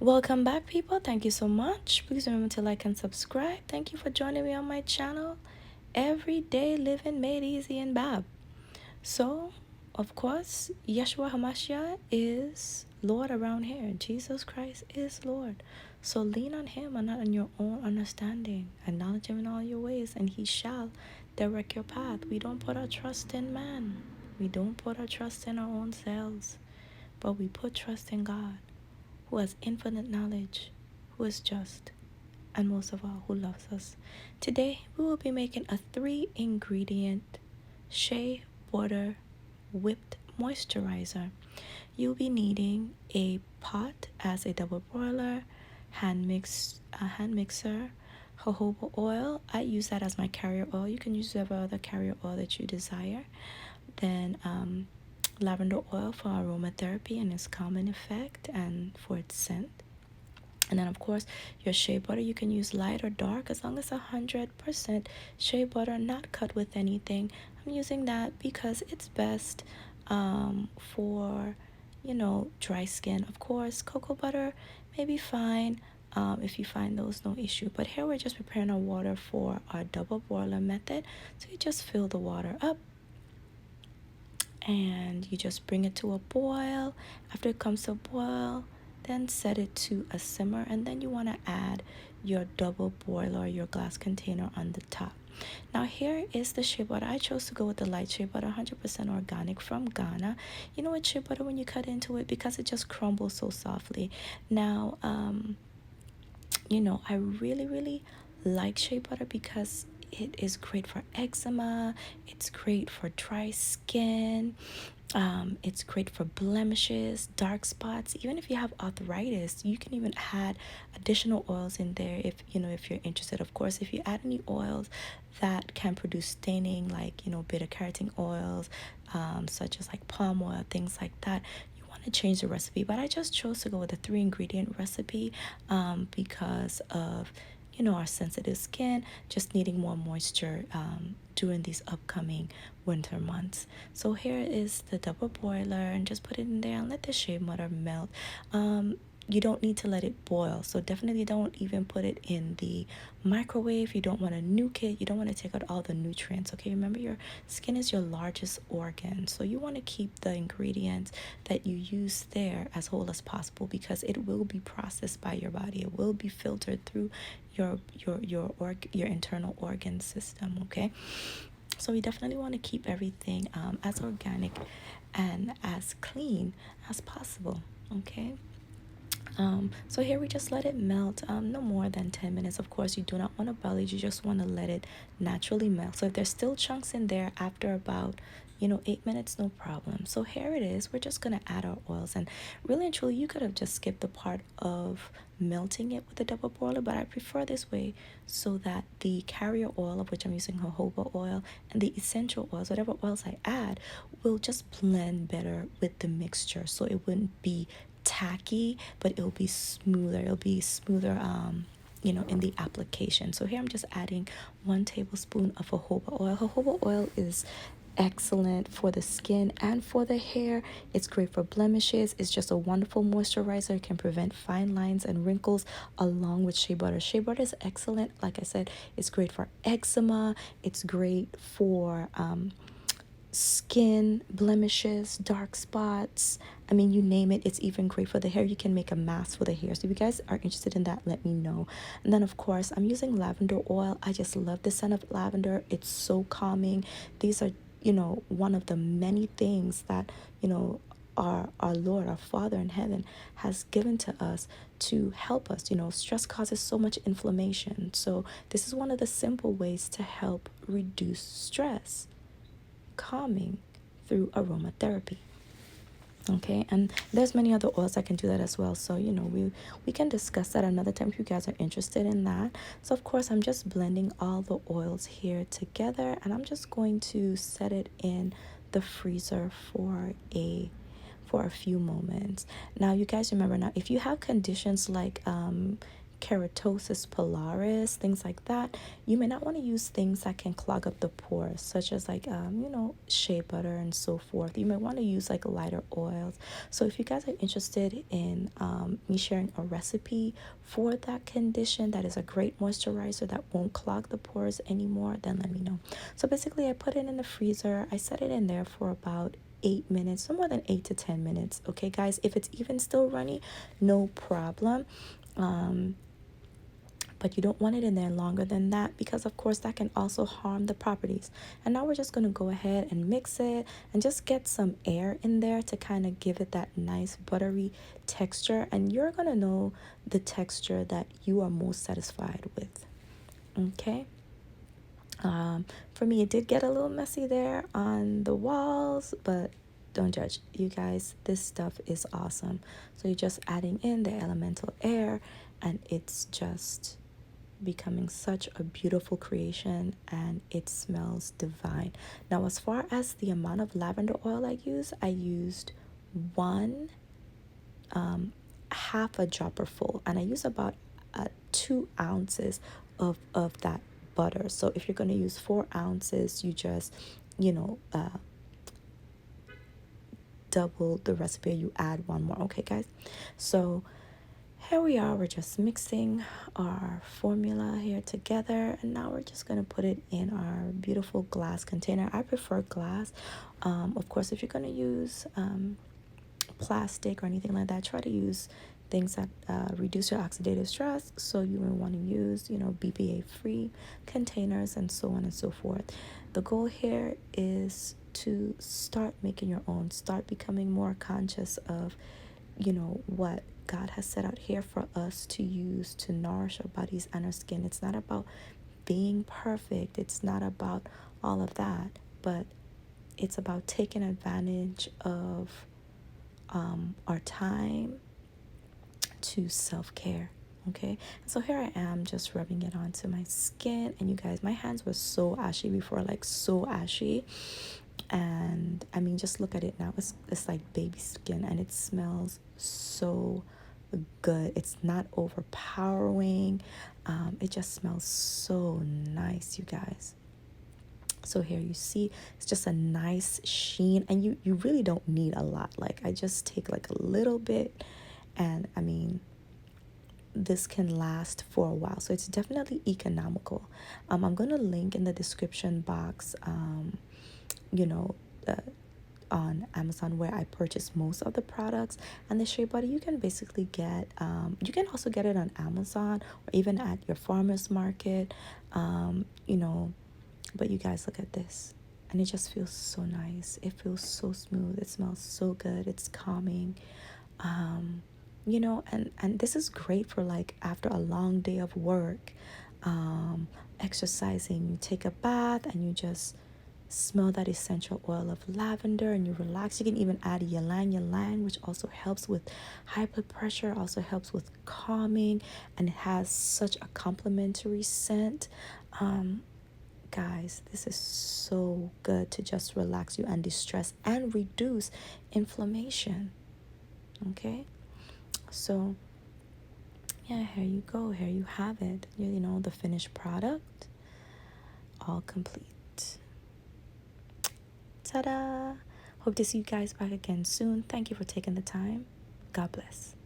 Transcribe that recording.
Welcome back, people. Thank you so much. Please remember to like and subscribe. Thank you for joining me on my channel. Everyday living made easy and Bab. So, of course, Yeshua HaMashiach is Lord around here. Jesus Christ is Lord. So lean on him and not on your own understanding. Acknowledge him in all your ways, and he shall direct your path. We don't put our trust in man. We don't put our trust in our own selves, but we put trust in God, who has infinite knowledge, who is just, and most of all, who loves us. Today, we will be making a 3-ingredient Shea Butter Whipped Moisturizer. You'll be needing a pot as a double boiler, hand mixer, jojoba oil. I use that as my carrier oil. You can use whatever other carrier oil that you desire. Then lavender oil for aromatherapy and its calming effect and for its scent. And then, of course, your shea butter. You can use light or dark as long as 100% shea butter, not cut with anything. I'm using that because it's best for, dry skin. Of course, cocoa butter may be fine if you find those no issue. But here we're just preparing our water for our double boiler method. So you just fill the water up and you just bring it to a boil. After it comes to a boil, then set it to a simmer, and then you want to add your double boiler, your glass container on the top. Now here is the shea butter. I chose to go with the light shea butter, 100% organic from Ghana. You know what, shea butter, when you cut into it, because it just crumbles so softly. Now I really like shea butter because it is great for eczema, it's great for dry skin, it's great for blemishes, dark spots. Even if you have arthritis, you can even add additional oils in there if you're interested. Of course, if you add any oils that can produce staining, like beta carotene oils, such as like palm oil, things like that, to change the recipe. But I just chose to go with a 3-ingredient recipe because of our sensitive skin just needing more moisture during these upcoming winter months. So here is the double boiler, and just put it in there and let the shea butter melt. You don't need to let it boil, so definitely don't even put it in the microwave. You don't want to nuke it. You don't want to take out all the nutrients. Okay, remember, your skin is your largest organ, so you want to keep the ingredients that you use there as whole as possible, because it will be processed by your body. It will be filtered through your internal organ system. Okay, so we definitely want to keep everything as organic and as clean as possible. Okay, so here we just let it melt no more than 10 minutes. Of course, you do not want to boil it. You just want to let it naturally melt. So if there's still chunks in there after about 8 minutes, no problem. So here it is. We're just going to add our oils, and really and truly, you could have just skipped the part of melting it with the double boiler, but I prefer this way so that the carrier oil, of which I'm using jojoba oil, and the essential oils, whatever oils I add, will just blend better with the mixture, so it wouldn't be tacky, but it'll be smoother. In the application. So here I'm just adding 1 tablespoon of jojoba oil. Jojoba oil is excellent for the skin and for the hair. It's great for blemishes. It's just a wonderful moisturizer. It can prevent fine lines and wrinkles along with shea butter. Shea butter is excellent. Like I said, it's great for eczema. It's great for skin blemishes, dark spots. I mean, you name it. It's even great for the hair. You can make a mask for the hair. So if you guys are interested in that, let me know. And then, of course, I'm using lavender oil. I just love the scent of lavender. It's so calming. These are one of the many things that our Lord, our Father in heaven, has given to us to help us. Stress causes so much inflammation, so this is one of the simple ways to help reduce stress: calming through aromatherapy. Okay, and there's many other oils that can do that as well, so we can discuss that another time if you guys are interested in that. So of course, I'm just blending all the oils here together, and I'm just going to set it in the freezer for a few moments. Now, you guys remember, now if you have conditions like keratosis pilaris, things like that, you may not want to use things that can clog up the pores, such as like shea butter and so forth. You may want to use like lighter oils. So if you guys are interested in me sharing a recipe for that condition that is a great moisturizer that won't clog the pores anymore, then let me know. So basically, I put it in the freezer. I set it in there for about 8 minutes, no more than 8 to 10 minutes. Okay, guys, if it's even still runny, no problem. But you don't want it in there longer than that, because of course that can also harm the properties. And now we're just going to go ahead and mix it and just get some air in there to kind of give it that nice buttery texture, and you're going to know the texture that you are most satisfied with. Okay. For me, it did get a little messy there on the walls, but don't judge. You guys, this stuff is awesome. So you're just adding in the elemental air, and it's just becoming such a beautiful creation, and it smells divine. Now, as far as the amount of lavender oil I used one half a dropper full, and I use about 2 ounces of that butter. So if you're going to use 4 ounces, you just double the recipe, you add one more. Okay, guys, so here we are, we're just mixing our formula here together, and now we're just going to put it in our beautiful glass container. I prefer glass. Of course, if you're going to use plastic or anything like that, try to use things that reduce your oxidative stress. So you will want to use, BPA free containers and so on and so forth. The goal here is to start making your own, start becoming more conscious of, what God has set out here for us to use to nourish our bodies and our skin. It's not about being perfect, it's not about all of that, but it's about taking advantage of our time to self-care. Okay, so here I am just rubbing it onto my skin, and you guys, my hands were so ashy before, like so ashy, and I mean, just look at it now. It's like baby skin, and it smells so good. It's not overpowering. It just smells so nice, you guys. So here you see, it's just a nice sheen, and you really don't need a lot. Like, I just take like a little bit, and I mean, this can last for a while. So it's definitely economical. I'm going to link in the description box, you know, on Amazon, where I purchase most of the products. And the Shea Butter, you can basically get, you can also get it on Amazon or even at your farmer's market, but you guys, look at this. And it just feels so nice. It feels so smooth. It smells so good. It's calming. And this is great for, like, after a long day of work, exercising, you take a bath and you just smell that essential oil of lavender and you relax. You can even add ylang, which also helps with high blood pressure, also helps with calming, and it has such a complimentary scent. Guys, this is so good to just relax you and distress and reduce inflammation. Okay, so yeah, here you go. Here you have it. The finished product, all complete. Ta-da! Hope to see you guys back again soon. Thank you for taking the time. God bless.